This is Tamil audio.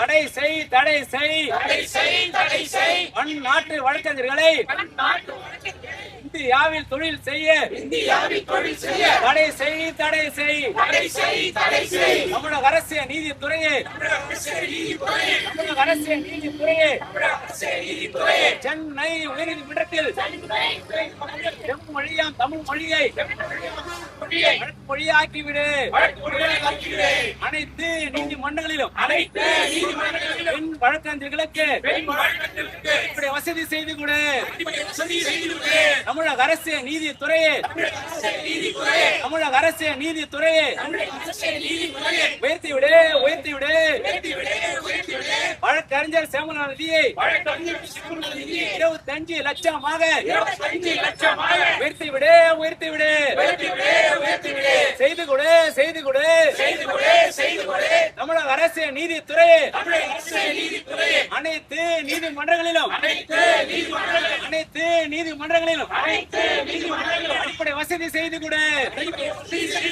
தடை செய் தடை செய் பன்னாட்டு வழக்கறிஞர்களை இந்தியாவில் தொழில் செய்ய தடை செய் தமிழக அரசியல் நீதித்துறையே சென்னை உயர்நீதிமன்றத்தில் செம்மொழியாம் தமிழ் மொழியை மொழியாக்கிவிடு. அனைத்து நீதிமன்றங்களிலும் பெண் வழக்கறிஞர்களுக்கு வசதி செய்து கொடு. தமிழக அரசியல் நீதித்துறையே உயர்த்திவிடு. வழக்கறிஞர் சேமல நிதியை 25 லட்சமாக உயர்த்திவிடு. செய்து கொடு. தமிழக அரசியல் நீதித்துறையே அனைத்து நீதிமன்றங்களிலும் அடிப்படை வசதி செய்து கொடு.